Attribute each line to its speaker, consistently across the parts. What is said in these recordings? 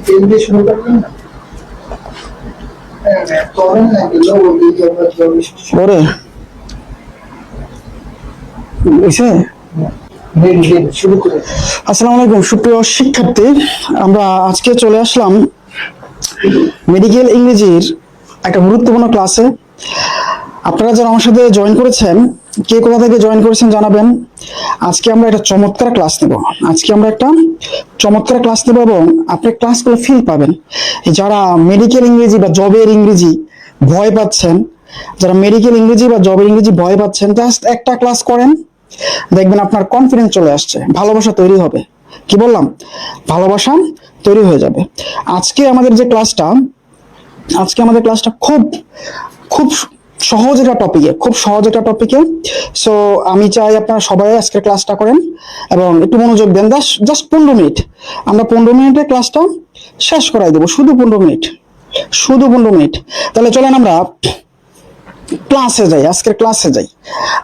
Speaker 1: তেল দিয়ে শুরু করবেন না? করেন না দিলেও বলি যে আমরা
Speaker 2: ওরে এসে
Speaker 1: শুরু করে
Speaker 2: আসসালামু আলাইকুম সুপ্রিয় শিক্ষার্থী, আমরা আজকে চলে আসলাম মেডিকেল ইংরেজির একটা গুরুত্বপূর্ণ ক্লাসে। আপনারা যারা আমার সাথে জয়েন করেছেন, কে কোথা থেকে জয়েন করেছেন জানাবেন। আজকে আমরা একটা চমৎকার ক্লাস নেব এবং আপনি ক্লাসগুলো ফিল পাবেন। যারা মেডিকেল ইংরেজি বা জবের ইংরেজি ভয় পাচ্ছেন, জাস্ট একটা ক্লাস করেন, দেখবেন আপনার কনফিডেন্স চলে আসছে, ভালোবাসা তৈরি হবে। কি বললাম? ভালোবাসা তৈরি হয়ে যাবে। আজকে আমাদের ক্লাসটা খুব খুব সহজ একটা টপিকে। সো আমি চাই আপনারা সবাই আজকে ক্লাসটা করেন এবং একটু মনোযোগ দেন। জাস্ট 15 মিনিট, আমরা 15 মিনিটে ক্লাসটা শেষ করাই দেবো। শুধু 15 মিনিট। তাহলে চলেন আমরা ক্লাসে যাই।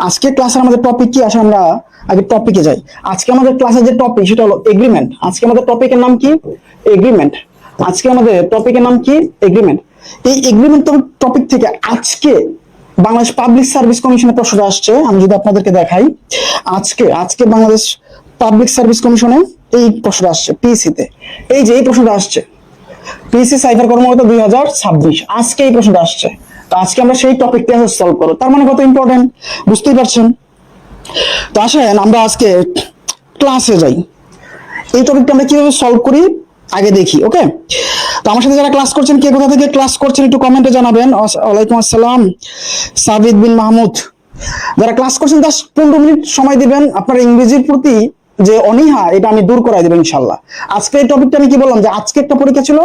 Speaker 2: আজকের ক্লাসের আমাদের টপিক কি? আসলে আমরা আগে টপিকে যাই। আজকে আমাদের ক্লাসের যে টপিক সেটা হলো এগ্রিমেন্ট। আজকে আমাদের টপিকের নাম কি? এগ্রিমেন্ট। এই এগ্রিমেন্ট টপিক থেকে আজকে বাংলাদেশ পাবলিক সার্ভিস কমিশনের প্রশ্নটা আসছে। আমি যদি আপনাদেরকে দেখাই, আজকে বাংলাদেশ পাবলিক সার্ভিস কমিশনে এই প্রশ্নটা আসছে পিএসসি-তে। এই প্রশ্নটা আসছে পিএসসি সাইফার কর্মকর্তা 2026, আজকে এই প্রশ্নটা আসছে। তো আজকে আমরা সেই টপিকটা সলভ করব। তার মানে কত ইম্পর্টেন্ট বুঝতেই পারছেন। তো আসেন আমরা আজকে ক্লাসে যাই। এই টপিকটা আমরা কিভাবে সলভ করি আগে দেখি, ওকে? তো আমার সাথে যারা ক্লাস করছেন, কে কোথা থেকে ক্লাস করছেন একটু কমেন্টে জানাবেন। ওয়ালাইকুম আসসালাম সাবিদ বিন মাহমুদ। যারা ক্লাস করছেন 15 মিনিট সময় দিবেন। আপনার ইংরেজির প্রতি যে অনীহা, এটা আমি দূর করাই দেবো ইনশাল্লাহ। আজকে এই টপিকটা আমি কি বললাম যে আজকে একটা পরীক্ষা ছিল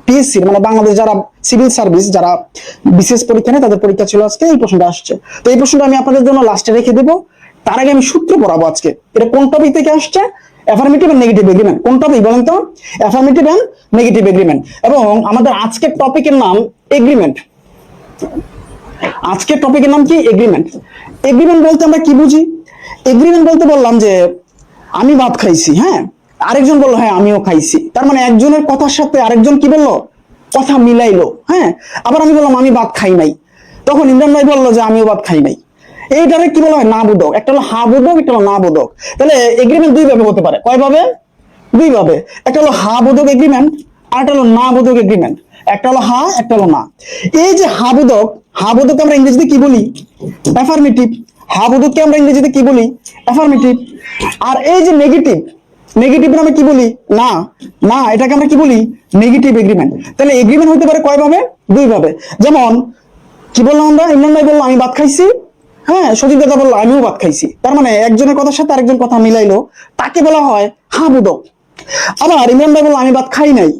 Speaker 2: পিএসসি, মানে বাংলাদেশ যারা সিভিল সার্ভিস, যারা বিশেষ পরীক্ষা নেয় তাদের পরীক্ষা ছিল আজকে। এই প্রশ্নটা আসছে, তো এই প্রশ্নটা আমি আপনাদের জন্য লাস্টে রেখে দেবো। তার আগে আমি সূত্র পড়াবো আজকে। এটা কোন টপিক থেকে আসছে? Affirmative and negative agreement. কোন টপিক বলেন তো? Affirmative and negative agreement. এবং আমাদের আজকের টপিকের নাম এগ্রিমেন্ট। আজকের টপিকের নাম কি? এগ্রিমেন্ট। এগ্রিমেন্ট বলতে আমরা কি বুঝি? এগ্রিমেন্ট বলতে বললাম যে আমি ভাত খাইছি, হ্যাঁ, আরেকজন বললো হ্যাঁ আমিও খাইছি। তার মানে একজনের কথার সাথে আরেকজন কি বললো? কথা মিলাইলো, হ্যাঁ। আবার আমি বললাম আমি ভাত খাই নাই, তখন ইমরান ভাই বললো যে আমিও ভাত খাই নাই। এইটারে কি বলা হয়? না বোধক। একটা হলো হা বোধক, একটা হলো না বোধক। তাহলে এগ্রিমেন্ট দুই ভাবে হতে পারে। কয় ভাবে? দুই ভাবে। একটা হলো হা বোধক এগ্রিমেন্ট, আর একটা হলো না বোধক এগ্রিমেন্ট। একটা হলো হা, একটা হলো না। এই যে হা বোধক আমরা ইংরেজিতে কি বলি? অ্যাফার্মেটিভ। হা বোধককে আমরা ইংরেজিতে কি বলি? অ্যাফার্মেটিভ। আর এই যে নেগেটিভ নামে কি বলি? না, এটাকে আমরা কি বলি? Negative agreement. তাহলে এগ্রিমেন্ট হতে পারে কয় ভাবে? দুই ভাবে। যেমন কি বললাম আমরা? ইমরান ভাই বললো আমি ভাত খাইছি, হ্যাঁ, সজীব দাদা বললো আমিও ভাত খাইছি। তার মানে একজনের কথার সাথে আরেকজন কথা মিলাইলো, তাকে বলা হয় হা বোধক। আবার ইমরান ভাই বললো আমি ভাত খাই নাই,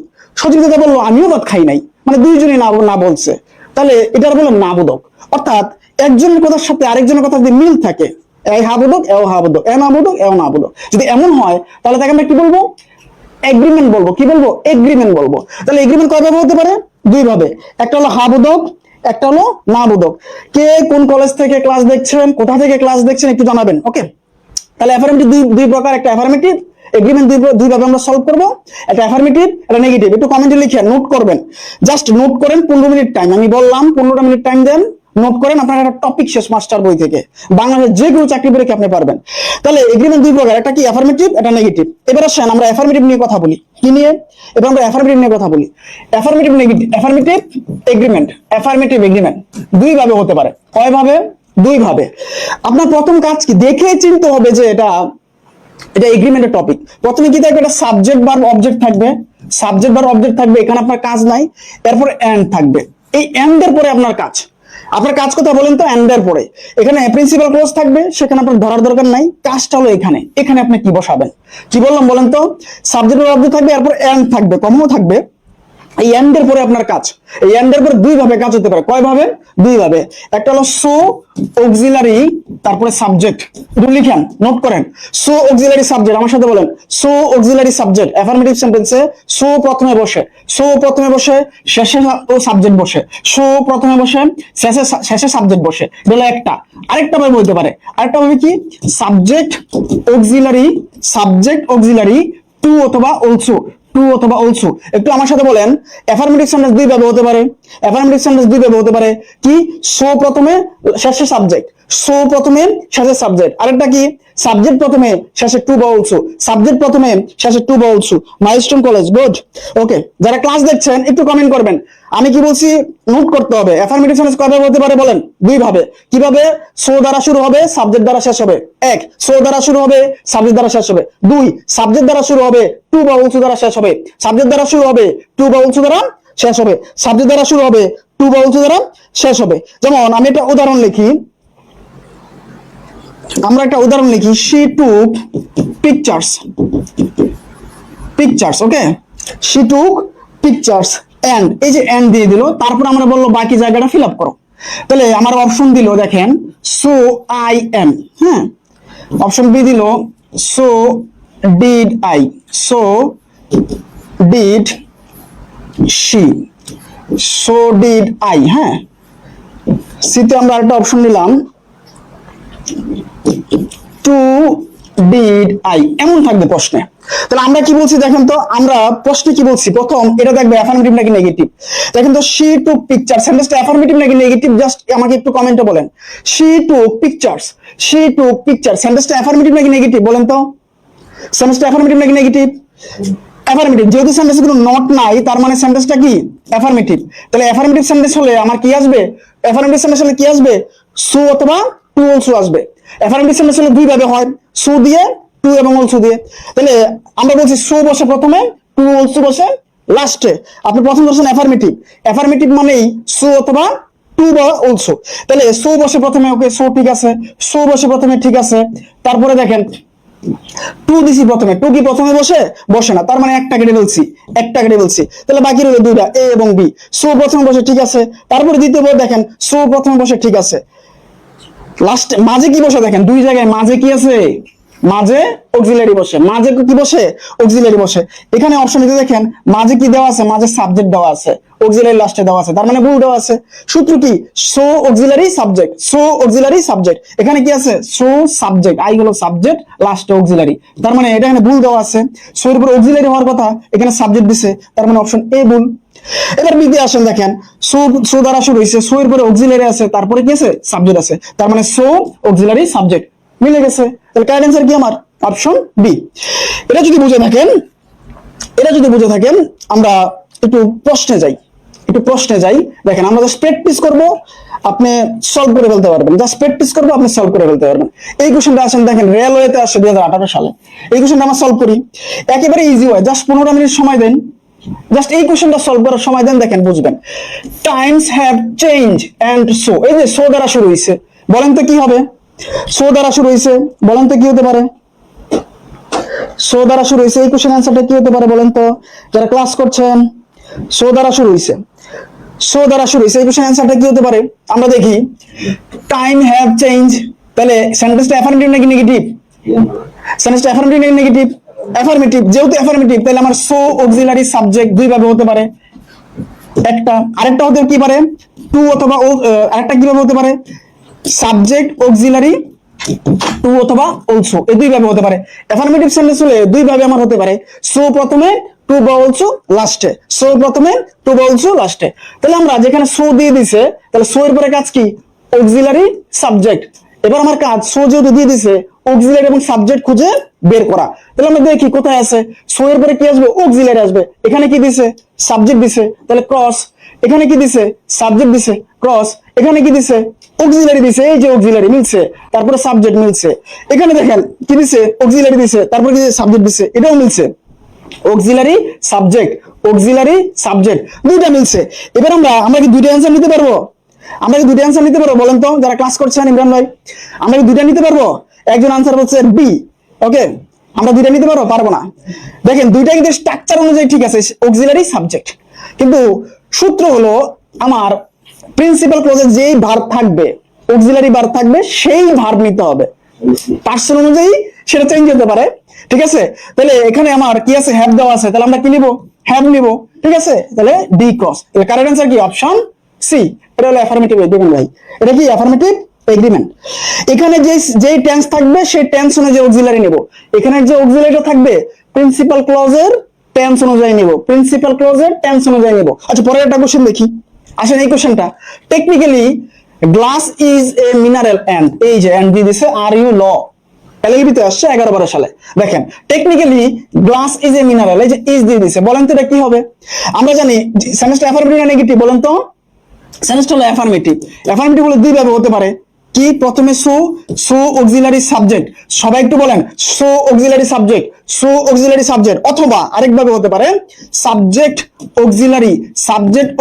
Speaker 2: সজীব দাদা বললো আমিও ভাত খাই নাই, মানে দুইজনই না বলছে, তাহলে এটার বলে না বোধক। অর্থাৎ একজনের কথার সাথে আরেকজনের কথা যদি মিল থাকে, এই হা বোধক, এও হা বোধক, এ না বোধক, এও না বোধক, যদি এমন হয় তাহলে তাকে আমরা কি বলবো? এগ্রিমেন্ট বলবো। কি বলবো? এগ্রিমেন্ট বলবো। তাহলে এগ্রিমেন্ট কয় ভাবে হতে পারে? দুই ভাবে। একটা হলো হা বোধক, একটা হলো না বোধক। কে কোন কলেজ থেকে ক্লাস দেখছেন, কোথা থেকে ক্লাস দেখছেন একটু জানাবেন, ওকে? তাহলে অ্যাফার্মেটিভ দুই প্রকার। একটা অ্যাফার্মেটিভ এগ্রিমেন্ট দুই ভাবে আমরা সলভ করব। একটা অ্যাফার্মেটিভ, একটা নেগেটিভ। একটু কমেন্টে লিখে নোট করবেন, জাস্ট নোট করেন। 15 মিনিট টাইম আমি বললাম, 15টা মিনিট টাইম দেন, নোট করেন। আপনার একটা টপিক শেষ মাস্টার বই থেকে, বাংলাদেশের যে কোনো চাকরি পরীক্ষা আপনি পারবেন। তাহলে এগ্রিমেন্ট দুই প্রকার, একটা কি? অ্যাফার্মেটিভ, একটা নেগেটিভ। এবার আসেন আমরা অ্যাফার্মেটিভ নিয়ে কথা বলি। কি নিয়ে? এবার আমরা অ্যাফার্মেটিভ নিয়ে কথা বলি। অ্যাফার্মেটিভ এগ্রিমেন্ট দুই ভাবে হতে পারে। কয় ভাবে? দুই ভাবে। আপনার প্রথম কাজ কি? দেখে চিনতে হবে যে এটা এগ্রিমেন্টের টপিক। প্রথমে কি থাকবে? এটা সাবজেক্ট ভার্ব অবজেক্ট থাকবে। এখানে আপনার কাজ নাই। এরপর এন্ড থাকবে। এই এন্ড এর পরে আপনার কাজ কোথায় বলেন তো? এন্ড এর পরে। এখানে প্রিন্সিপাল ক্লজ থাকবে, সেখানে আপনার ধরার দরকার নাই। কাজটা হলো এখানে আপনি কি বসাবেন? কি বললাম বলেন তো? সাবজেক্ট ভার্ব অবজেক্ট থাকবে, এরপর এন্ড থাকবে, কমাও থাকবে। এই এন্ড এর পরে আপনার কাজ। এই এন্ড এর পরে দুই ভাবে কাজ হতে পারে। কয় ভাবে? দুই ভাবে। একটা হলো সো অক্সিলারি, তারপরে সাবজেক্ট। একটু লিখেন, নোট করেন। সো অক্সিলারি সাবজেক্ট, আমার সাথে বলেন। সো অক্সিলারি সাবজেক্ট অ্যাফার্মেটিভ সেন্টেন্সে সো প্রথমে বসে, শেষে ও সাবজেক্ট বসে। সো প্রথমে বসে, শেষে সাবজেক্ট বসে। এটা একটা। আরেকটা ভাবে বলতে পারে। আরেকটা ভাবে কি? সাবজেক্ট অক্সিলারি টু অথবা অলসো। টু অথবা অলসো। একটু আমার সাথে বলেন, অ্যাফার্মেটিভ সেন্টেন্স দুই ভাবে হতে পারে। অ্যাফার্মেটিভ সেন্টেন্স দুই ভাবে হতে পারে কি? সো প্রথমে শেষে সাবজেক্ট, সো প্রথমে শেষে সাবজেক্ট। আরেকটা কি? সাবজেক্ট প্রথমে শেষে টু বা অলসো, সাবজেক্ট প্রথমে শেষে টু বা also. Milestone college, good. Okay, যারা ক্লাস দেখছেন একটু কমেন্ট করবেন। আমি কি বলছি নোট করতে হবে। অ্যাফার্মেটিভ সেন্টেন্স কয়ভাবে হতে পারে বলেন? দুই ভাবে। কিভাবে? সো দ্বারা শুরু হবে, সাবজেক্ট দ্বারা শেষ হবে। এক, সো দ্বারা শুরু হবে, সাবজেক্ট দ্বারা শেষ হবে। দুই, সাবজেক্ট দ্বারা শুরু হবে, টু বা অলসো দ্বারা শেষ হবে। সাবজেক্ট দ্বারা শুরু হবে, টু বা অলসো দ্বারা শেষ হবে। সাবজেক্ট দ্বারা শুরু হবে, টু বা অলসো দ্বারা শেষ হবে। যেমন আমি একটা উদাহরণ লিখি, আমরা একটা উদাহরণ লিখি, she took pictures, pictures, okay, she took pictures and, এই যে and দিয়ে দিল, তারপর আমরা বললো বাকি জায়গাটা ফিল আপ করো। তাহলে আমার অপশন দিল দেখেন, so I am, হ্যাঁ, অপশন বি দিল so did I, so did she, so did I, হ্যাঁ। সিতে আমরা একটা অপশন দিলাম টু ডিড আই, এমন থাকবে প্রশ্নে। তাহলে আমরা কি বলছি দেখেন তো, আমরা প্রশ্নে কি বলছি? প্রথম এটা দেখবে অ্যাফার্মেটিভ নাকি নেগেটিভ। দেখেন তো, শি টুক পিকচার সেন্টেন্সটা অ্যাফার্মেটিভ নাকি নেগেটিভ, জাস্ট আমাকে একটু কমেন্টে বলেন। She took pictures, she took picture সেন্টেন্সটা অ্যাফার্মেটিভ নাকি নেগেটিভ বলেন তো? সেন্টেন্সটা অ্যাফার্মেটিভ নাকি নেগেটিভ? অ্যাফার্মেটিভ। যেহেতু সেন্টেন্সে কোনো নট নাই, তার মানে সেন্টেন্সটা কি? অ্যাফার্মেটিভ। তাহলে অ্যাফার্মেটিভ সেন্টেন্স হলে আমার কি আসবে? অ্যাফার্মেটিভ সেন্টেন্স হলে কি আসবে? সো অথবা টু অলসো আসবে। অ্যাফার্মেটিভ সেন্টেন্স হলে দুই ভাবে হয়, সো দিয়ে, টু এবং অলসো দিয়ে। তাহলে আমরা বলছি সো বসে প্রথমে, টু অলসো বসে লাস্টে। আপনি প্রথম ধরছেন অ্যাফার্মেটিভ, অ্যাফার্মেটিভ মানেই সো অথবা টু বা অলসো। তাহলে সো বসে প্রথমে, ওকে, সো ঠিক আছে, সো বসে প্রথমে ঠিক আছে। তারপরে দেখেন টু দিছি প্রথমে, টু কি প্রথমে বসে? বসে না, তার মানে একটা কেটে বলছি, একটা কেটে বলছি। তাহলে বাকি রইল দুইটা, এ এবং বি। সো প্রথমে বসে ঠিক আছে, তারপরে দ্বিতীয় বার দেখেন সো প্রথমে বসে ঠিক আছে, লাস্ট মাঝে কি বসে দেখেন, দুই জায়গায় মাঝে কি আছে? মাঝে অক্সিলারি বসে, মাঝে কি বসে? অক্সিলারি বসে। এখানে অপশন দিতে দেখেন মাঝে কি দেওয়া আছে? মাঝে সাবজেক্ট দেওয়া আছে, অক্সিলারি লাস্টে দেওয়া আছে, তার মানে ভুল দেওয়া আছে। সূত্র কি? So auxiliary subject, so auxiliary subject. এখানে কি আছে? সো সাবজেক্ট, আই হলো সাবজেক্ট, লাস্টে অক্সিলারি, তার মানে এটা এখানে ভুল দেওয়া আছে। সো এর উপর অক্সিলারি হওয়ার কথা, এখানে সাবজেক্ট দিছে, তার মানে অপশন এ ভুল। এবার বিতে আসেন, দেখেন সো, সো দ্বারা শুরু হয়েছে, সো এর পরে অক্সিলারি আছে, তারপরে কি আছে? সাবজেক্ট আছে, তার মানে সো অক্সিলারি সাবজেক্ট, মিলে গেছে। তাহলে কারেক্ট অ্যান্সার কি আমার? Option B. এটা যদি বুঝে থাকেন, এটা যদি বুঝে থাকেন, আমরা একটু প্রশ্নে যাই, একটু প্রশ্নে যাই। দেখেন আমরা জাস্ট প্র্যাকটিস করব, আপনি সলভ করে ফেলতে পারবেন। জাস্ট প্র্যাকটিস করবো, আপনি সলভ করে ফেলতে পারবেন। এই কোশ্চেনটা আসেন, দেখেন রেলওয়েতে আসে 2018 সালে। এই কোশ্চেনটা আমরা সলভ করি, একেবারে ইজি হয়, জাস্ট 15 মিনিট সময় দেন, জাস্ট এই কোশ্চেনটা সলভ করার সময় দেন, দেখেন বুঝবেন। Times have change and so, এই যে সো দ্বারা শুরু হয়েছে, বলেন তো কি হবে? সো দ্বারা শুরু হয়েছে, বলেন তো কি হতে পারে? সো দ্বারা শুরু হয়েছে, এই কোশ্চেন অ্যান্সারটা কি হতে পারে বলেন তো? যারা ক্লাস করছেন, সো দ্বারা শুরু হয়েছে, সো দ্বারা শুরু হয়েছে, এই কোশ্চেন অ্যান্সারটা কি হতে পারে? আমরা দেখি, টাইম হ্যাভ চেঞ্জ। তাহলে সেন্টেন্সটা অ্যাফার্মেটিভ নাকি নেগেটিভ? সেন্টেন্সটা অ্যাফার্মেটিভ নাকি নেগেটিভ? অ্যাফার্মেটিভ। যেহেতু অ্যাফার্মেটিভ, তাহলে আমার সো অক্সিলারি সাবজেক্ট দুই ভাবে হতে পারে। একটা, আরেকটা হতে কি পারে? টু অথবা আরেকটা কিভাবে হতে পারে? সাবজেক্ট অক্সিলারি টু অথবা অলসো, এই দুই ভাবে হতে পারে। অ্যাফার্মেটিভ সেন্টেন্স হলে দুই ভাবে আমার হতে পারে, সো প্রথমে, টু বা অলসো লাস্টে, সো প্রথমে, টু বা অলসো লাস্টে। তাহলে আমরা যেখানে সো দিয়ে দিছে, তাহলে সো এর পরে কাজ কি? Auxiliary subject. এবার আমার কাজ, সো যেহেতু দিয়ে দিছে, অক্সিলারি এবং সাবজেক্ট খুঁজে বের করা। তাহলে আমরা দেখি কোথায় আছে, সো এর পরে কি আসবে? অক্সিলারি আসবে। এখানে কি দিছে? সাবজেক্ট দিছে, তাহলে ক্রস। এখানে কি দিছে? সাবজেক্ট দিছে, ক্রস। এখানে কি দিছে? অক্সিলারি দিছে, এই যে অক্সিলারি মিলছে, তারপরে সাবজেক্ট মিলছে। এখানে দেখেন কি দিছে? অক্সিলারি দিছে, তারপরে কি সাবজেক্ট দিছে, এটাও মিলছে। অক্সিলারি সাবজেক্ট, অক্সিলারি সাবজেক্ট, দুইটা মিলছে। এবার আমরা কি দুইটা অ্যান্সার নিতে পারবো? আমরা কি দুইটা অ্যান্সার নিতে পারবো বলেন তো, যারা ক্লাস করছেন? ইমরান ভাই, আমরা কি দুইটা নিতে পারবো? একজন আনসার বলছে বি, ওকে, আমরা দুইটা নিতে পারবো? পারবো না। দেখেন দুইটা কিন্তু স্ট্রাকচার অনুযায়ী ঠিক আছে, অক্সিলারি সাবজেক্ট, কিন্তু সূত্র হলো আমার প্রিন্সিপাল ক্লজে যেই ভার্ব থাকবে, অক্সিলারি ভার্ব থাকবে, সেই ভার্ব নিতে হবে। পার্সন অনুযায়ী সেটা চেঞ্জ হতে পারে, ঠিক আছে? তাহলে এখানে আমার কি আছে? হ্যাভ দেওয়া আছে, তাহলে আমরা কি নিব? হ্যাভ নিব, ঠিক আছে? তাহলে ডি ক্রস। তাহলে কারেক্ট অ্যান্সার কি? Option C. এটা হলো অ্যাফার্মেটিভ এগ্রিমেন্ট ভাই, এটা কি অ্যাফার্মেটিভ এগ্রিমেন্ট। এখানে যেই টেন্স থাকবে সেই টেন্স অনুযায়ী অক্সিলারি নেব। এখানে যে অক্সিলারিটা থাকবে প্রিন্সিপাল ক্লজের টেন্স অনুযায়ী নিব, প্রিন্সিপাল ক্লজের টেন্স অনুযায়ী নিব। আচ্ছা পরের একটা কোশ্চেন দেখি, আসেন এই কোশ্চেনটা। Technically glass is a mineral and, এই যে এন্ড দিয়ে দিছে আর ইউ ল, এলএলবিতে আসছে 11-12 সালে। দেখেন technically glass is a mineral, এই যে ইজ দিয়ে দিছে, বলেন তো এটা কি হবে? আমরা জানি সেন্টেন্সটা অ্যাফার্মেটিভ না নেগেটিভ, বলেন তো? সেন্টেন্সটা হলো অ্যাফার্মেটিভ। অ্যাফার্মেটিভ হলো দুই ভাবে হতে পারে, কি? প্রথমে সো অক্সিলারি সাবজেক্ট, সবাই একটু বলেন, so auxiliary subject, so auxiliary subject, অথবা আরেকভাবে হতে পারে সাবজেক্ট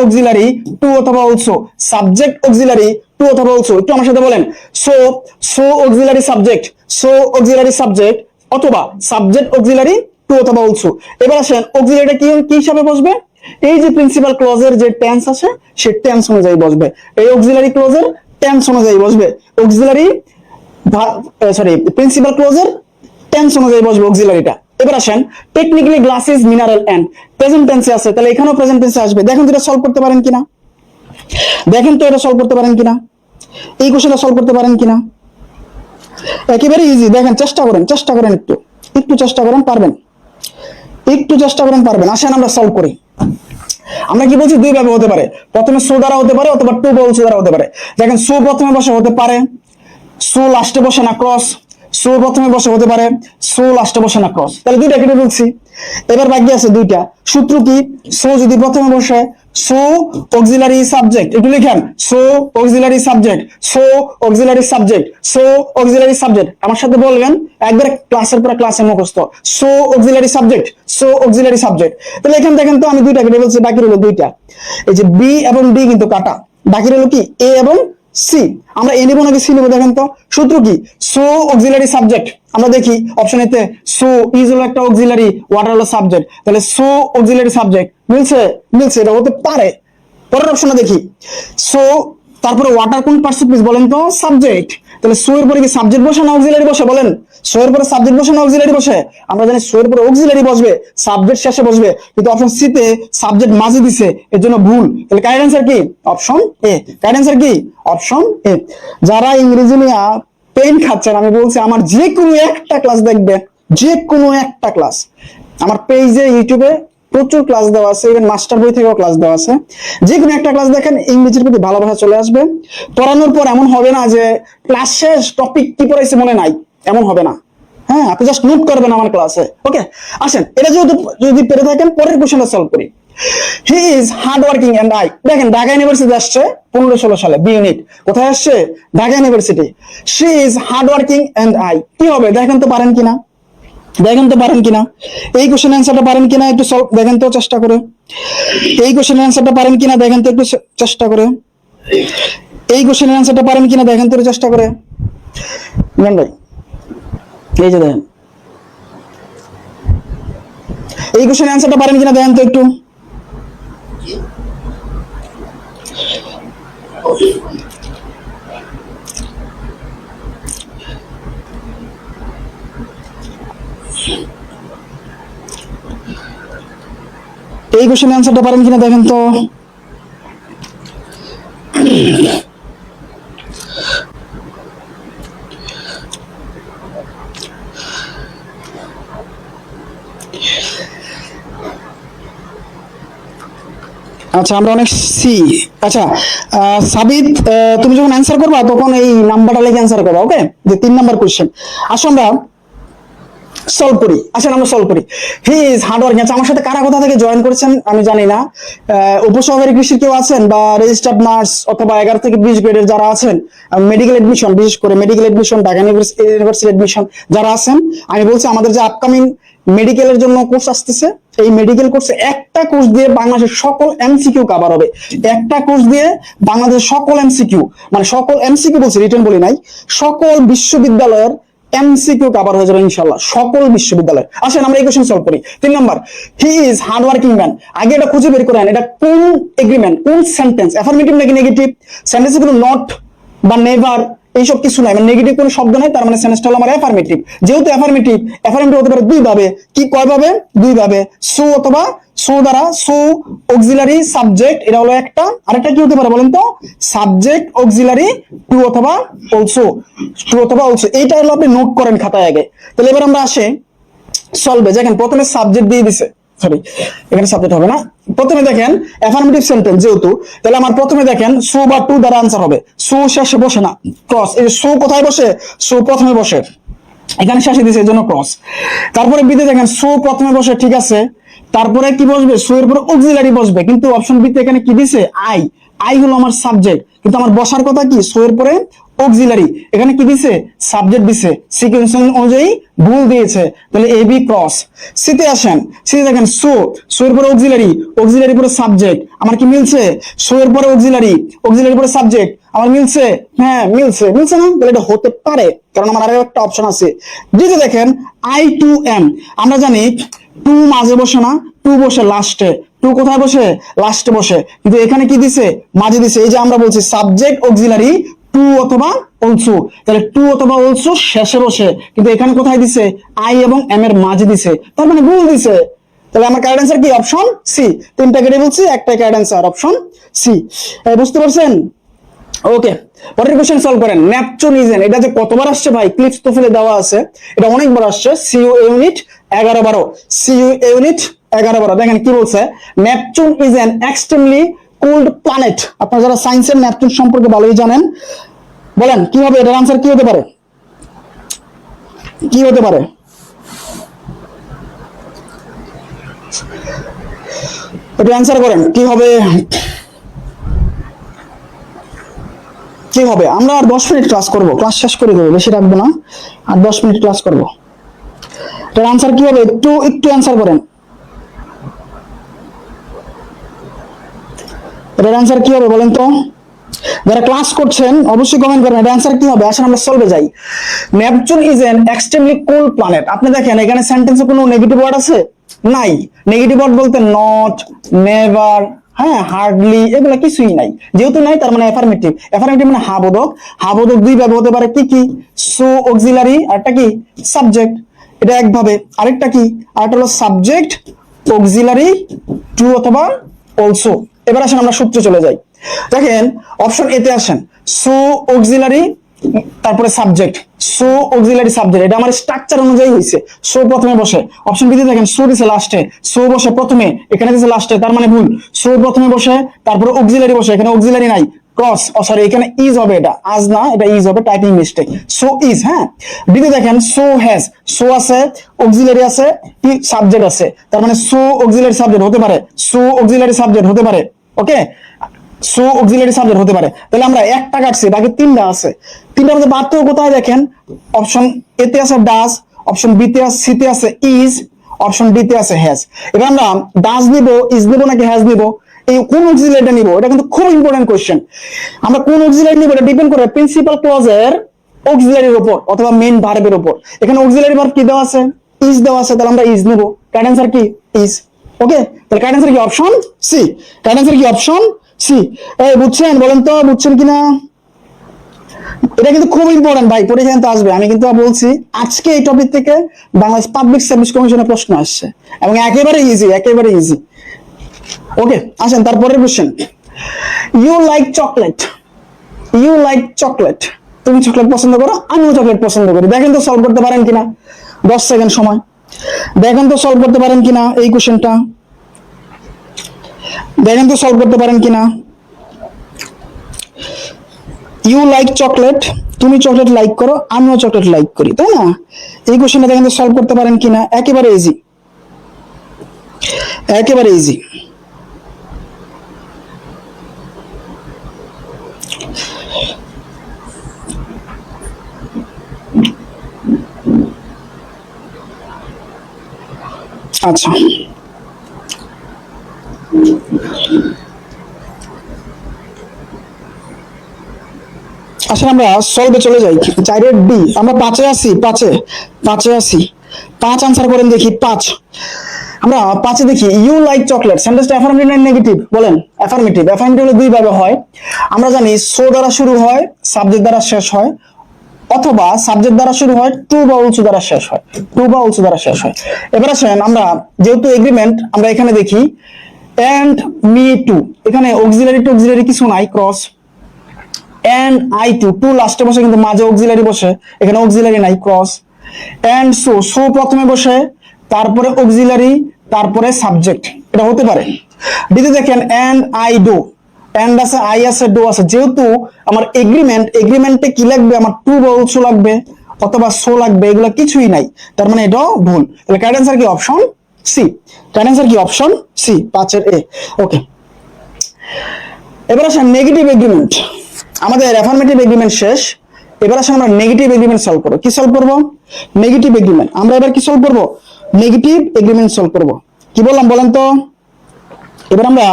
Speaker 2: অক্সিলারি টু অথবা অলসো, সাবজেক্ট অক্সিলারি টু অথবা অলসো। একটু আমার সাথে বলেন, সো অক্সিলারি সাবজেক্ট অথবা সাবজেক্ট অক্সিলারি টু অথবা অলসো। এবার আসেন অক্সিলারিটা কি হিসাবে বসবে? এই যে প্রিন্সিপাল ক্লজের যে টেন্স আছে সে টেন্স অনুযায়ী বসবে, এই অক্সিলারি ক্লজের টেন্স অনুযায়ী বসবে, প্রিন্সিপাল ক্লজের টেন্স অনুযায়ী বসবে অক্সিলারিটা। এবার আসেন technically glass is mineral and, present টেন্সে আছে, তাহলে এখানেও প্রেজেন্ট টেন্সে আসবে। দেখেন তো এটা সলভ করতে পারেন কিনা, এই কোশ্চেনটা সলভ করতে পারেন কিনা? একেবারে ইজি, দেখেন চেষ্টা করেন একটু চেষ্টা করেন, পারবেন। আসেন আমরা সলভ করি। আমরা কি বলছি? দুই ভাবে হতে পারে, প্রথমে সো দ্বারা হতে পারে অথবা টু বা অলসো দ্বারা হতে পারে। দেখেন সো প্রথমে বসে হতে পারে, সো লাস্টে বসে না ক্রস, সো প্রথমে বসে হতে পারে, সো লাস্টে বসে না ক্রস, তাহলে দুইটা কেটে বলছি। এবার বাকি আছে দুইটা। সূত্র কি? সো যদি প্রথমে বসে, সো অক্সিলারি সাবজেক্ট, একটু লিখেন, সো অক্সিলারি সাবজেক্ট, আমার সাথে বলবেন একবার ক্লাসের পর ক্লাসে মুখস্থ, সো অক্সিলারি সাবজেক্ট। তাহলে এখানে দেখেন তো আমি দুইটা কেটে বলছি, বাকি রইল দুইটা। এই যে বি এবং ডি কিন্তু কাটা, বাকি রইল কি? এ এবং সি। আমরা এ নিব নাকি সি নিব? দেখেন তো সূত্র কি? সো অক্সিলারি সাবজেক্ট, আমরা দেখি অপশন এতে সো ইজ হলো একটা অক্সিলারি, ওয়াটার হলো সাবজেক্ট, তাহলে সো অক্সিলারি সাবজেক্ট মিলছে, এটা হতে পারে। পরের অপশনটা দেখি, সো তারপরে ওয়াটার কোন পার্টিসিপল বলেন তো? সাবজেক্ট, তাহলে সো এর পরে কি সাবজেক্ট বসে না অক্সিলারি বসে? বলেন, সো এর পরে সাবজেক্ট বসে না অক্সিলারি বসে? আমরা জানি সো এর পরে অক্সিলারি বসবে, সাবজেক্ট শেষে বসবে, কিন্তু অপশন সি তে সাবজেক্ট মাঝে দিছে, এর জন্য ভুল। তাহলে কারেক্ট অ্যান্সার কি? Option A. Option A. যারা ইংরেজি নিয়ে পেইন খাচ্ছেন, আমি বলছি আমার যে কোনো একটা ক্লাস দেখবেন, আমার পেজে ইউটিউবে প্রচুর ক্লাস দেওয়া আছে, ইভেন মাস্টার বই থেকেও ক্লাস দেওয়া আছে। যে কোনো একটা ক্লাস দেখেন, ইংরেজির প্রতি ভালোবাসা চলে আসবে। পড়ানোর পর এমন হবে না যে ক্লাস শেষ টপিক কি পড়াইছে মনে নাই, এমন হবে না। হ্যাঁ, আপনি জাস্ট নোট করবেন আমার ক্লাসে। ওকে, আসেন এটা যদি পেরে থাকেন, পরের কোশ্চেনটা সলভ করি। He is hard working and I, দেখেন ঢাকা ইউনিভার্সিটি আসছে 15-16 সালে, বি ইউনিট। কোথায় আসছে? Dhaka university. She is hard working and I, কি হবে? দেখেন তো পারেন কিনা, এই কোশ্চেন অ্যান্সারটা পারেন কিনা একটু দেখেন তো চেষ্টা করে। এই কোশ্চেন অ্যান্সারটা পারেন কিনা দেখেন তো একটু চেষ্টা করে। এই কোশ্চেন অ্যান্সারটা পারেন কিনা দেখেন তো চেষ্টা করে। ভাই এই যে দেখেন, এই কোশ্চেন অ্যান্সারটা পারেন কিনা দেখেন তো একটু। এই কোশ্চেন অ্যান্সারটা পারেন কিনা দেখেন তো। আচ্ছা আমরা অনেক সি। আচ্ছা সাবিত, তুমি যখন অ্যান্সার করবা তখন এই নাম্বারটা লিখে অ্যান্সার করবা, ওকে? যে 3 নাম্বার কোশ্চেন। আসো আমরা সলভ করি। আসেন আমরা সলভ করি। He is hard working. আচ্ছা আমার সাথে কারা কোথা থেকে জয়েন করেছেন আমি জানি না, উপসহকারী কৃষির কেউ আছেন, বা রেজিস্টার্ড নার্স অথবা 11 থেকে 20 গ্রেডের যারা আছেন, মেডিকেল এডমিশন, বিশেষ করে medical admission, Dhaka university admission যারা আছেন, আমি বলছি আমাদের যে আপকামিং মেডিকেলের জন্য কোর্স আসতেছে, এই মেডিকেল কোর্সে একটা কোর্স দিয়ে বাংলাদেশের সকল এমসিকিউ কভার হবে। একটা কোর্স দিয়ে বাংলাদেশের সকল এমসিকিউ, মানে সকল এমসিকিউ বলছি, রিটেন বলি নাই, সকল বিশ্ববিদ্যালয়ের এমসিকিউ কভার হয়ে যাবে ইনশাআল্লাহ, সকল বিশ্ববিদ্যালয়। আসেন আমরা এই কোশ্চেন সলভ করি। 3 number, he is hard working man. আগে এটা খুঁজে বের করেন, এটা কোন এগ্রিমেন্ট, কোন সেন্টেন্স, অ্যাফার্মেটিভ নাকি নেগেটিভ? সেন্টেন্সে কোনো নট বা নেভার এইসব কিছু নাই, মানে নেগেটিভ কোনো শব্দ নাই, তার মানে সেন্টেন্সটা হলো আমার অ্যাফার্মেটিভ। যেহেতু অ্যাফার্মেটিভ হতে পারে দুই ভাবে, কি কয় ভাবে? দুই ভাবে, সো অথবা সো দ্বারা, সো অক্সিলারি সাবজেক্ট, এটা হলো একটা। আরেকটা কি হতে পারে বলেন তো? সাবজেক্ট অক্সিলারি টু অথবা অলসো, এইটা হলো আপনি নোট করেন খাতায় আগে। তাহলে এবার আমরা আসে সলভে। দেখেন প্রথমে সাবজেক্ট দিয়ে দিছে, সরি এখানে সাবজেক্ট হবে না। প্রথমে দেখেন অ্যাফার্মেটিভ সেন্টেন্স যেহেতু, তাহলে আমার প্রথমে দেখেন সো বা টু দ্বারা আনসার হবে। সো শেষে বসে না, ক্রস। এই সো কোথায় বসে? সো প্রথমে বসে, এখানে শেষে দিয়েছে এই জন্য ক্রস। তারপরে বিতে দেখেন সো প্রথমে বসে, ঠিক আছে, তারপরে কি বসবে? সো এর পরে অক্সিলারি বসবে, কিন্তু অপশন বিতে এখানে কি দিছে? আই। আই হলো আমার সাবজেক্ট, কিন্তু আমার বসার কথা কি? সো এর পরে অক্সিলারি, এখানে কি দিছে? সাবজেক্ট দিছে, সিকোয়েন্স অনুযায়ী ভুল দিয়েছে, তাহলে এ বি ক্রস। সিতে আসেন, সিতে দেখেন সো, সো এর পরে অক্সিলারি, অক্সিলারি পরে সাবজেক্ট, আমার কি মিলছে? সো এর পরে অক্সিলারি, অক্সিলারি পরে সাবজেক্ট, আমার মিলছে? হ্যাঁ মিলছে। মিলছে না? তাহলে এটা হতে পারে, কারণ আমার আরো একটা অপশন আছে। দ্বিতীয় দেখেন আই টু এম, আমরা জানি টু মাঝে বসে না, টু বসে লাস্টে। টু কোথায় বসে? লাস্টে বসে, কিন্তু এখানে কি দিছে? মাঝে দিছে। এই যে আমরা বলছি সাবজেক্ট অক্সিলারি টু অথবা অলসো, তাহলে টু অথবা অলসো শেষে বসে, কিন্তু এখানে কোথায় দিছে? আই এবং এম এর মাঝে দিছে, তার মানে ভুল দিছে। তাহলে আমার কারেক্ট অ্যান্সার কি? Option C. তিনটা কেটে বলছি, একটাই কারেক্ট অ্যান্সার, অপশন সি। বুঝতে পারছেন? ওকে, পরের কোশ্চেন সলভ করেন। নেপচুনিজেন, এটা যে কতবার আসছে ভাই, ক্লিপস তো ফেলে দেওয়া আছে, এটা অনেকবার আসছে। CU unit 11-12, CU unit 11-12। দেখেন কি বলছে, Neptune is an extremely cold planet. আপনারা যারা সায়েন্সের নেপচুন সম্পর্কে ভালোই জানেন, বলেন কি হবে? এটার আনসার কি হতে পারে? কি হতে পারে? এটা অ্যান্সার করেন, কি হবে? কি হবে? আমরা আর 10 মিনিট ক্লাস করব, ক্লাস শেষ করে দেবো, বেশি রাখবো না, আর 10 মিনিট ক্লাস করব। এটার আনসার কি হবে? একটু একটু অ্যান্সার করেন। এটার আনসার কি হবে বলেন তো? যারা ক্লাস করছেন অবশ্যই কমেন্ট করেন, এটা অ্যান্সার কি হবে। আসলে আমরা সলভে যাই। Neptune is an extremely cold planet. আপনি দেখেন এখানে সেন্টেন্সে কোনো নেগেটিভ ওয়ার্ড আছে? নাই। নেগেটিভ ওয়ার্ড বলতে নট, নেভার, হ্যাঁ, হার্ডলি, এগুলা কিছুই নাই। যেহেতু নাই তার মানে অ্যাফার্মেটিভ। অ্যাফার্মেটিভ মানে হা বোধক। হা বোধক দুই ভাবে হতে পারে, কি কি? সো অক্সিলারি, আরেকটা কি? সাবজেক্ট। এটা একভাবে। আরেকটা কি? আরেকটা হলো সাবজেক্ট অক্সিলারি টু অথবা অলসো। এবার আসেন আমরা সূত্রে চলে যাই। দেখেন অপশন এতে আসেন, সো অক্সিলারি তারপরে সাবজেক্ট, সো অক্সিলারি সাবজেক্ট, এটা আমার স্ট্রাকচার অনুযায়ী হয়েছে। সো প্রথমে বসে, অপশন বিতে দেখেন সো দিছে লাস্টে, সো বসে প্রথমে, এখানে দিছে লাস্টে, তার মানে ভুল। সো প্রথমে বসে, তারপরে অক্সিলারি বসে, এখানে অক্সিলারি নাই, ক্রস। সরি, এখানে ইজ হবে, এটা আজ না, এটা ইজ হবে, টাইপিং মিস্টেক। So is. হ্যাঁ, দ্বিতীয় দেখেন সো হ্যাজ, সো আছে, অক্সিলারি আছে, কি সাবজেক্ট আছে, তার মানে সো অক্সিলারি সাবজেক্ট হতে পারে, সো অক্সিলারি সাবজেক্ট হতে পারে। ওকে, সো অক্সিলারি সাবজেক্ট হতে পারে। তাহলে আমরা একটা কাটছি, বাকি তিনটা আছে। তিনটার মধ্যে পার্থক্য কোথায় দেখেন? অপশন এতে আছে ডাজ, অপশন বিতে আছে, সিতে আছে ইজ, অপশন ডিতে আছে হ্যাজ। এবার আমরা ডাজ নিব, ইজ নিব নাকি হ্যাজ নিব, এই কোন অক্সিলারিটা নিব, এটা কিন্তু খুব ইম্পর্টেন্ট কোশ্চেন। আমরা কোন অক্সিলারি নিব এটা ডিপেন্ড করে প্রিন্সিপাল ক্লজের অক্সিলারির উপর অথবা মেইন ভার্বের উপর। এখানে অক্সিলারি ভার্ব কি দেওয়া আছে? ইজ দেওয়া আছে, তাহলে আমরা ইজ নেব। কারেক্ট অ্যান্সার কি? ইজ। ওকে, তাহলে কারেক্ট অ্যান্সার কি? Option C. কারেক্ট অ্যান্সার কি? Option C. এই বুঝছেন? বলেন তো বুঝছেন কিনা? এটা কিন্তু খুব ইম্পর্টেন্ট ভাই, পরীক্ষা কিন্তু আসবে। আমি কিন্তু বলছি আজকে এই টপিক থেকে বাংলাদেশ পাবলিক সার্ভিস কমিশনের প্রশ্ন আসছে, এবং একেবারে ইজি, একেবারে ইজি। ওকে, আসেন তারপরের question. You like chocolate, you like chocolate, তুমি চকলেট পছন্দ করো, আমিও চকলেট পছন্দ করি। দেখেন তো সলভ করতে পারেন কিনা, 10 সেকেন্ড সময়। দেখেন তো সলভ করতে পারেন কিনা এই কোশ্চেনটা, দেখেন তো সলভ করতে পারেন কিনা। ইউ লাইক চকলেট, তুমি চকলেট লাইক করো, আমিও চকলেট লাইক করি, তাই না? এই কোশ্চেনটা দেখেন তো সলভ করতে পারেন কিনা। একেবারে ইজি, একেবারে ইজি। আচ্ছা, আসলে আমরা সলভে চলে যাই। 4 ডি, আমরা 5-এ আসি, 5-এ আসি। 5 আনসার করেন দেখি। 5 আমরা 5-এ দেখি, ইউ লাইক চকলেট, সেন্টেন্সটা অ্যাফার্মেটিভ না নেগেটিভ বলেন? অ্যাফার্মেটিভ। অ্যাফার্মেটিভ হলে দুই ভাবে হয়। আমরা জানি সো দ্বারা শুরু হয়, সাবজেক্ট দ্বারা শেষ হয়, অথবা সাবজেক্ট দ্বারা শুরু হয়, টু বা অলসো দ্বারা শেষ হয়, টু বা অলসো দ্বারা শেষ হয়। এবার আসেন আমরা যেহেতু এগ্রিমেন্ট, আমরা এখানে দেখি এন্ড মি টু, এখানে অক্সিলারি টু অক্সিলারি কিছু নাই, cross. And I too, too লাস্টে বসে কিন্তু মাঝে অক্সিলারি বসে, এখানে অক্সিলারি নাই, ক্রস। এন্ড সো, সো প্রথমে বসে, তারপরে অক্সিলারি, তারপরে সাবজেক্ট, এটা হতে পারে। ডিতে দেখেন এন্ড আই ডু, এন্ড আছে, আই আছে, ডু আছে। যেহেতু আমার এগ্রিমেন্টে কি লাগবে, আমার টু বা অলসো লাগবে অথবা সো লাগবে, এগুলো কিছুই নাই, তার মানে এটাও ভুল। তাহলে কারেক্ট অ্যান্সার কি অপশন সি। কারেক্ট অ্যান্সার কি অপশন সি, 5 এর এ। ওকে, এবার আসেন নেগেটিভ এগ্রিমেন্ট। আমাদের অ্যাফার্মেটিভ এগ্রিমেন্ট শেষ, এবার আসেন আমরা নেগেটিভ এগ্রিমেন্ট সলভ করব। কি সলভ করব? Negative agreement. আমরা এবার কি সলভ করব? নেগেটিভ এগ্রিমেন্ট সলভ করব। কি বললাম বলেন তো? এবার আমরা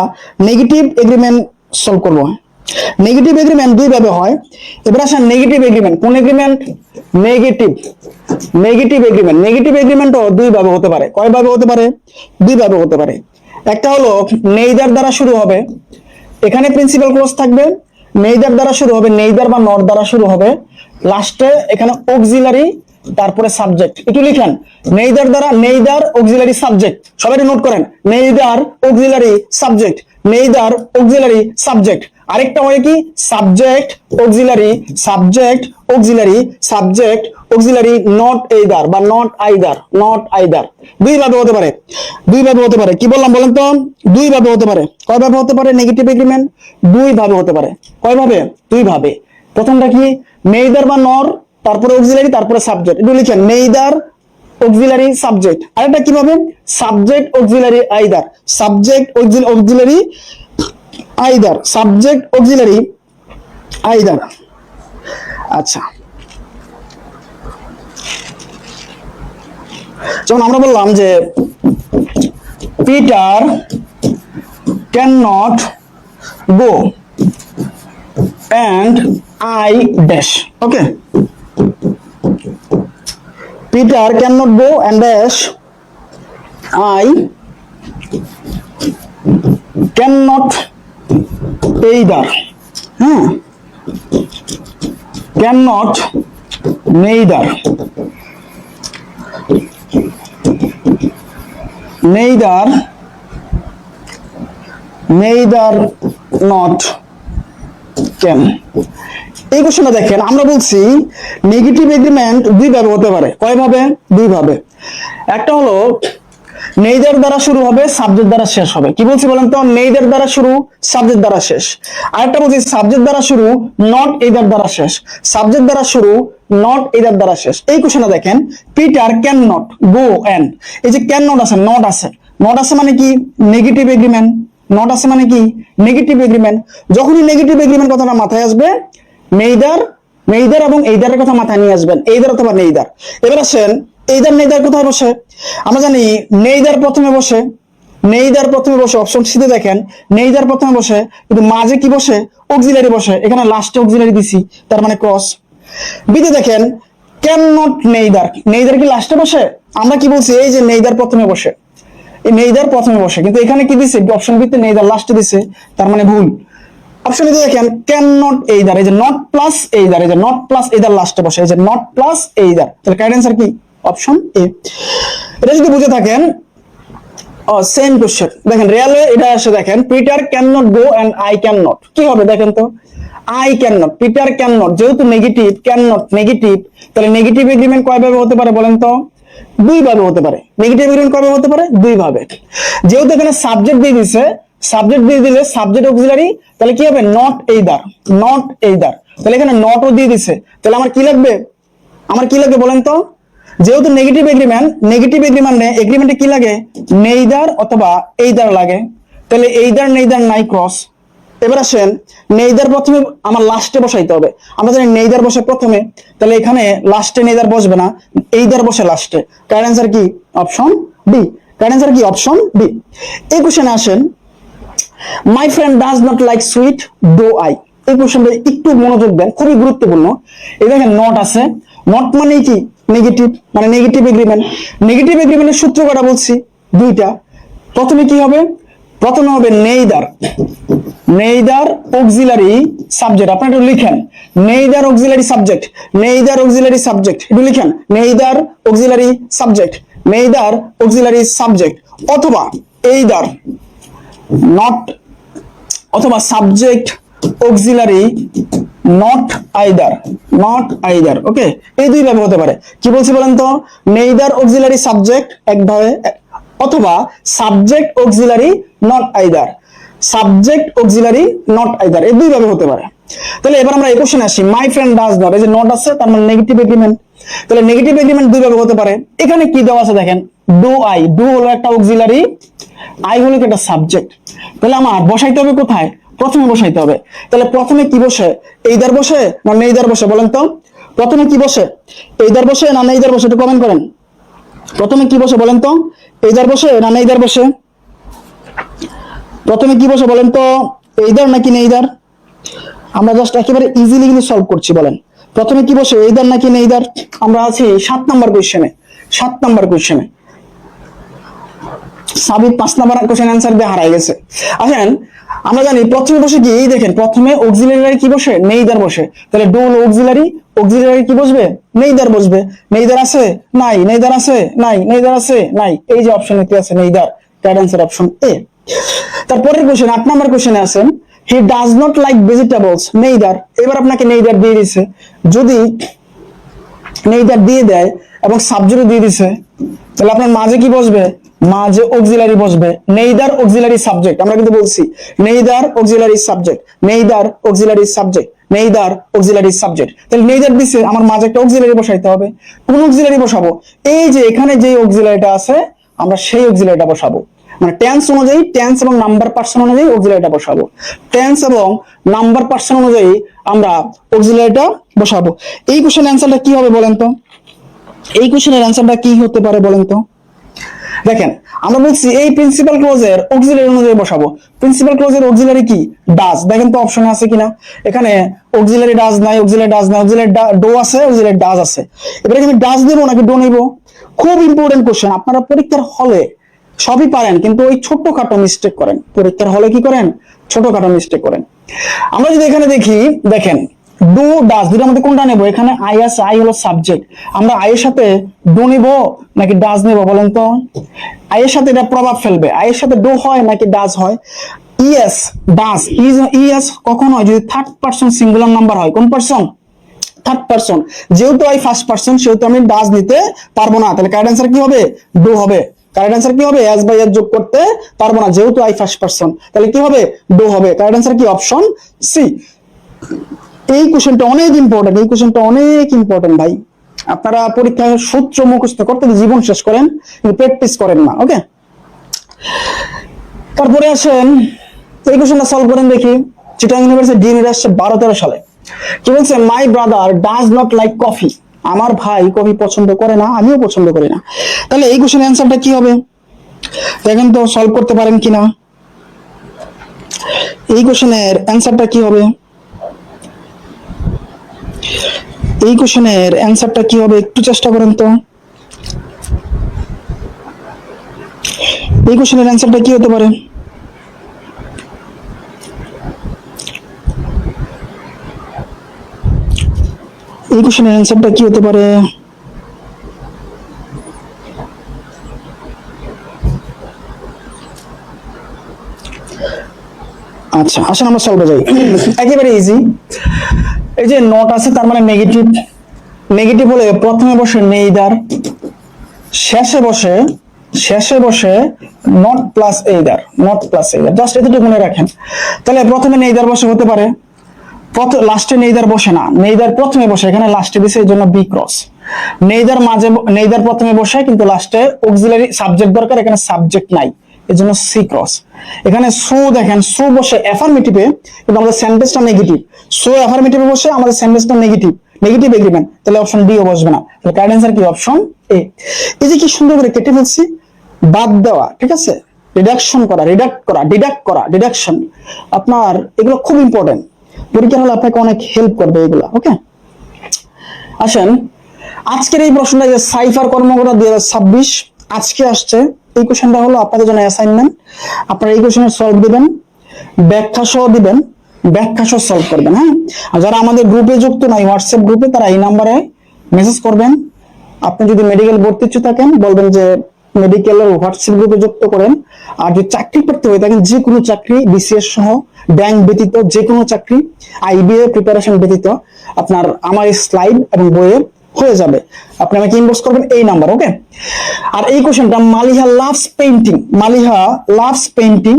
Speaker 2: নেগেটিভ এগ্রিমেন্ট সলভ করব। নেগেটিভ এগ্রিমেন্ট দুই ভাবে হয়। এবার আসেন নেগেটিভ এগ্রিমেন্ট। কোন এগ্রিমেন্ট? Negative agreement. নেগেটিভ এগ্রিমেন্টও দুই ভাবে হতে পারে। কয় ভাবে হতে পারে? দুই ভাবে হতে পারে। একটা হলো নেইদার দ্বারা শুরু হবে, এখানে প্রিন্সিপাল ক্লজ থাকবে, নেইদার দ্বারা শুরু হবে, নেইদার বা নট দ্বারা শুরু হবে, লাস্টে এখানে অক্সিলারি, তারপরে সাবজেক্ট। একটু লিখেন, নেইদার দ্বারা, নেইদার অক্সিলারি সাবজেক্ট, সবাই নোট করেন, neither auxiliary subject, neither auxiliary subject. আরেকটা হয় কি? Subject auxiliary, subject auxiliary, subject auxiliary, not either বা নট আইদার, নট আইদার। দুই ভাবে হতে পারে, দুই ভাবে হতে পারে। কি বললাম বলেন তো? দুই ভাবে হতে পারে। কয় ভাবে হতে পারে নেগেটিভ এগ্রিমেন্ট? দুই ভাবে হতে পারে। কয় ভাবে? দুই ভাবে। প্রথমটা কি? নেইদার বা নর, তারপরে অক্সিলারি, তারপরে সাবজেক্ট। একটু লিখেন, নেইদার অক্সিলারি সাবজেক্ট। আরেকটা কিভাবে? Subject auxiliary either, subject auxiliary either, subject auxiliary either. আচ্ছা, যেমন আমরা বললাম যে Peter can not go and I dash. Okay, Peter cannot go and dash, I cannot either. Cannot neither, not কেন? এই কোশ্চেনটা দেখেন, আমরা বলছি নেগেটিভ এগ্রিমেন্ট দুই ভাবে হতে পারে। কয় ভাবে? দুই ভাবে। একটা হলো নেইদার দ্বারা শুরু হবে, সাবজেক্ট দ্বারা শেষ হবে। কি বলছি বলেন তো? নেইদার দ্বারা শুরু, সাবজেক্ট দ্বারা শেষ। আরেকটা বলছি সাবজেক্ট দ্বারা শুরু, নট এইদার দ্বারা শেষ। সাবজেক্ট দ্বারা শুরু, নট এইদার দ্বারা শেষ। এই কোশ্চেনটা দেখেন, Peter can not go and, এই যে ক্যান নট আছে, নট আছে, নট আছে মানে কি? Negative agreement. নট আছে মানে কি? Negative agreement. যখনই নেগেটিভ এগ্রিমেন্ট কথাটা মাথায় আসবে, নেইদার, নেইদার এবং এইদারের কথা মাথায় নিয়ে আসবেন, এইদার অথবা নেইদার। এবার আসেন এইদার নেইদার কোথায় বসে? আমরা জানি নেইদার প্রথমে বসে, নেইদার প্রথমে বসে, অপশন সিতে দেখেন নেইদার প্রথমে বসে, কিন্তু মাঝে কি বসে? অক্সিলারি বসে। এখানে লাস্টে অক্সিলারি দিছি, তার মানে ক্রস। বিতে দেখেন ক্যান নট নেইদার, নেইদার কি লাস্টে বসে? আমরা কি বলছি? এই যে নেইদার প্রথমে বসে, এই নেইদার প্রথমে বসে, কিন্তু এখানে কি দিছে? অপশন বিতে নেইদার লাস্টে দিছে, তার মানে ভুল। অপশন এ দেখেন ক্যান নট এইদার, এই যে নট প্লাস এইদার, এই যে নট প্লাস এইদার লাস্টে বসে, এই যে নট প্লাস এইদার। তাহলে কারেক্ট অ্যান্সার কি? Option A. এটা যদি বুঝে থাকেন, সেম কোশ্চেন দেখেন রিয়েলে এটা আসে, দেখেন Peter can not go and I can not, কি হবে দেখেন তো? I can not, Peter can not, যেহেতু নেগেটিভ, ক্যান নট নেগেটিভ, তাহলে নেগেটিভ এগ্রিমেন্ট কয় ভাবে হতে পারে বলেন তো? দুই ভাবে হতে পারে। নেগেটিভ এগ্রিমেন্ট কয় ভাবে হতে পারে? দুই ভাবে। যেহেতু এখানে সাবজেক্ট দিয়ে দিছে, সাবজেক্ট দিয়ে দিলে সাবজেক্ট অক্সিলারি, তাহলে কি হবে? Not either, not either. তাহলে এখানে নটও দিয়ে দিছে, তাহলে আমার কি লাগবে? আমার কি লাগবে বলেন তো? যেহেতু নেগেটিভ এগ্রিমেন্ট, নেগেটিভ এগ্রিমেন্টে কি লাগে? নেইদার অথবা এইদার লাগে। তাহলে এইদার নেইদার নাই, ক্রস। এবার আসেন নেইদার প্রথমে আমার লাস্টে বসাইতে হবে। আমরা জানি নেইদার বসে প্রথমে, তাহলে এখানে লাস্টে নেইদার বসবে না, এইদার বসে লাস্টে। কারেক্ট অ্যান্সার কি? Option D. কারেক্ট অ্যান্সার কি? Option D. এই কোশ্চেনে আসেন, my friend does not like sweet do I. এই কোশ্চেনটা একটু মনোযোগ দেন, খুবই গুরুত্বপূর্ণ। এই দেখেন নট আছে, নট মানে কি? নেগেটিভ, মানে নেগেটিভ এগ্রিমেন্ট। নেগেটিভ এগ্রিমেন্টের সূত্র কটা বলছি? দুইটা। প্রথমে কি হবে? প্রথমে হবে নেইদার, নেইদার অক্সিলারি সাবজেক্ট। আপনারা একটু লিখেন, neither auxiliary subject, neither auxiliary subject, একটু লিখেন, neither auxiliary subject, neither auxiliary subject, অথবা এইদার নট, অথবা subject auxiliary not either, not either. Okay, এই দুই ভাবে হতে পারে। কি বলছি বলেন তো? নেইদার অক্সিলারি সাবজেক্ট এক ভাবে, অথবা subject auxiliary not either, subject auxiliary not either, এই দুই ভাবে হতে পারে। তাহলে এবার আমরা এই কোশ্চেনে আসি, মাই ফ্রেন্ড ডাজ নট, এই যে নট আছে তার মানে নেগেটিভ এগ্রিমেন্ট। তাহলে নেগেটিভ এগ্রিমেন্ট দুই ভাবে হতে পারে। এখানে কি দেওয়া আছে দেখেন, ডু আই, ডু হলো একটা অক্সিলারি, আই হলো একটা সাবজেক্ট। তাহলে আমার বসাইতে হবে কোথায়, প্রথমে বসাইতে হবে। তাহলে প্রথমে কি বসে, এইদার বসে না নেইদার বসে বলেন তো? প্রথমে কি বসে, এইদার বসে না নেইদার বসে, একটু কমেন্ট করেন। প্রথমে কি বসে বলেন তো, এইদার বসে না নেইদার বসে? প্রথমে কি বসে বলেন তো, এইদার নাকি নেইদার? আমরা জাস্ট একেবারে ইজিলি কিন্তু সলভ করছি, বলেন প্রথমে কি বসে, এইদার নাকি নেইদার? আমরা আছি 7 নাম্বার কোশ্চেনে, 7 নাম্বার কোশ্চেনে। সাবিত 5 নাম্বার কোশ্চেন অ্যান্সার দিয়ে হারাই গেছে। আসেন আমরা জানি প্রথমে বসে কি, এই দেখেন প্রথমে অক্সিলারি কি বসে, নেইদার বসে। তাহলে ডু হলো অক্সিলারি, অক্সিলারি কি বসবে, নেইদার বসবে। নেইদার আছে নাই, নেইদার আছে নাই, নেইদার আছে নাই, এই যে অপশনে কি আছে, neither. Right answer option A. তারপরের কোশ্চেন 8 নাম্বার কোশ্চেনে আছেন, he does not like vegetables, neither. এবার আপনাকে নেইদার দিয়ে দিছে, যদি নেইদার দিয়ে দেয় এবং সাবজেক্ট দিয়ে দিছে, তাহলে আপনার মাঝে কি বসবে, মাঝে অক্সিলারি বসবে, নেইদার অক্সিলারি সাবজেক্ট। আমরা কিন্তু বলছি neither auxiliary subject, neither auxiliary subject, neither auxiliary subject. তাহলে নেইদার দিছে, আমার মাঝে একটা অক্সিলারি বসাইতে হবে। কোন অক্সিলারি বসাবো, এই যে এখানে যে অক্সিলারিটা আছে আমরা সেই অক্সিলারিটা বসাবো। মানে টেন্স অনুযায়ী, টেন্স এবং নাম্বার পার্সন অনুযায়ী অক্সিলারিটা বসাবো। টেন্স এবং নাম্বার পার্সন অনুযায়ী আমরা অক্সিলারিটা বসাবো। এই কোশ্চেনের অ্যান্সারটা কি হবে বলেন তো? এই কোশ্চেনের অ্যান্সারটা কি হতে পারে বলেন তো? দেখেন আমরা বলছি এই প্রিন্সিপাল ক্লজের অক্সিলারি অনুযায়ী বসাবো। প্রিন্সিপাল ক্লজের অক্সিলারি কি, ডাজ। দেখেন তো অপশনে আছে কিনা, এখানে অক্সিলারি ডাজ নাই, অক্সিলারি ডাজ নাই, অক্সিলারি ডো আছে, অক্সিলারি ডাজ আছে। এবারে আমি ডাজ দেব নাকি ডো নেব? খুব ইম্পর্টেন্ট কোশ্চেন। আপনারা পরীক্ষার হলে সবই পারেন কিন্তু ওই ছোটখাটো মিস্টেক করেন, পরীক্ষার হলে কি করেন, ছোটখাটো মিস্টেক করেন। আমরা যদি এখানে দেখি, দেখেন ডু ডাজ দুটোর মধ্যে কোনটা নেব? এখানে আই আছে, আই হলো সাবজেক্ট। আমরা আই এর সাথে ডু নিব নাকি ডাজ নেব বলেন তো? আই এর সাথে এটা প্রভাব ফেলবে, আই এর সাথে ডু হয় নাকি ডাজ হয়? ইএস ডাজ, ইএস কখন হয়, যদি থার্ড পারসন সিঙ্গুলার নাম্বার হয়। কোন পারসন? Third person. যেহেতু আই ফার্স্ট পারসন সেহেতু আমি ডাজ নিতে পারবো না, তাহলে কারেক্ট অ্যান্সার কি হবে, ডু হবে। কারেক্ট অ্যান্সার কি হবে, এস বাই এস যোগ করতে পারবো না যেহেতু আই ফার্স্ট পারসন, তাহলে কি হবে, ডু হবে। কারেক্ট অ্যান্সার কি, অপশন সি। এই কোশ্চেনটা অনেক ইম্পর্টেন্ট, এই কোশ্চেনটা অনেক ইম্পর্টেন্ট ভাই। আপনারা পরীক্ষায় সূত্র মুখস্থ করতে জীবন শেষ করেন কিন্তু প্র্যাকটিস করেন না। ওকে, তারপরে আসেন এই কোশ্চেনটা সলভ করেন দেখি। চিটাগং ইউনিভার্সিটি ডিএনএ আসছে 12-13 সালে। কি বলছে, my brother does not like coffee, আমার ভাই কফি পছন্দ করে না, আমিও পছন্দ করি না। তাহলে এই কোশ্চেনের অ্যান্সারটা কি হবে দেখেন তো, সলভ করতে পারেন কিনা। এই কোশ্চেনের অ্যান্সারটা কি হবে, এই কোশ্চেনের অ্যান্সারটা কি হবে একটু চেষ্টা করেন তো। এই কোশ্চেনের অ্যান্সারটা কি হতে পারে? এই কোশ্চেনের অ্যান্সারটা কি হতে পারে? আচ্ছা আসেন আমরা সলভে যাই, একেবারে ইজি। এই যে নট আছে তার মানে নেগেটিভ, নেগেটিভ হলে প্রথমে বসে নেইদার, শেষে বসে not plus either, not plus either, just এতটুকু মনে রাখেন। তাহলে প্রথমে নেইদার বসে হতে পারে, লাস্টে নেইদার বসে না, নেইদার প্রথমে বসে, এখানে লাস্টে দিছে এই জন্য বি ক্রস। নেইদার মাঝে, নেইদার প্রথমে বসে কিন্তু লাস্টে অক্সিলারি সাবজেক্ট দরকার, এখানে সাবজেক্ট নাই এই জন্য সি ক্রস। এখানে সো দেখেন, সো বসে অ্যাফার্মেটিভে কিন্তু আমাদের সেন্টেন্সটা নেগেটিভ, সো অ্যাফার্মেটিভে বসে আমাদের সেন্টেন্সটা নেগেটিভ, নেগেটিভ এগ্রিমেন্ট, তাহলে অপশন ডি ও বসবে না। তাহলে কারেক্ট অ্যান্সার কি, অপশন এ। এই যে কি সুন্দর করে কেটে ফেলছি, বাদ দেওয়া, ঠিক আছে, রিডাকশন করা, রিডাক্ট করা, ডিডাক্ট করা, ডিডাকশন, আপনার এগুলো খুব ইম্পর্টেন্ট, পরীক্ষার হলে আপনাকে অনেক হেল্প করবে এগুলো। ওকে, আসেন আজকের এই প্রশ্নটা যে সাইফার কর্মকর্তা 2026 আজকে আসছে, এই কোশ্চেনটা হলো আপনাদের জন্য অ্যাসাইনমেন্ট। আপনারা এই কোশ্চেনের সলভ দিবেন, ব্যাখ্যা সহ দিবেন, ব্যাখ্যা সহ সলভ করবেন। হ্যাঁ, আর যারা আমাদের গ্রুপে যুক্ত নাই, হোয়াটসঅ্যাপ গ্রুপে, তারা এই নাম্বারে মেসেজ করবেন। আপনি যদি মেডিকেল ভর্তি ইচ্ছুক থাকেন বলবেন যে মেডিকেলের হোয়াটসঅ্যাপ গ্রুপে যুক্ত করেন। আর যদি চাকরি করতে হয়ে থাকেন, যে কোনো চাকরি, বিসিএস সহ, ব্যাংক ব্যতীত যে কোনো চাকরি, আইবিএ প্রিপারেশন ব্যতীত, আপনার আমার স্লাইড এবং বইয়ের হয়ে যাবে। আপনি আমাকে ইনবক্স করবেন এই নাম্বার, ওকে? আর এই কোশ্চেনটা Maliha loves painting, Maliha loves painting,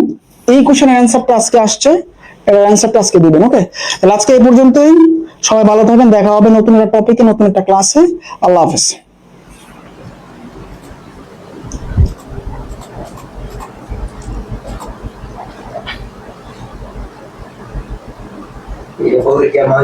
Speaker 2: এই কোশ্চেনের অ্যান্সারটা আজকে আসছে, এর অ্যান্সারটা আজকে দিবেন, ওকে? তাহলে আজকে এই পর্যন্তই। সবাই ভালো থাকবেন, দেখা হবে নতুন একটা টপিকে, নতুন একটা ক্লাসে। আল্লাহ হাফেজ।
Speaker 3: Y yo puedo que más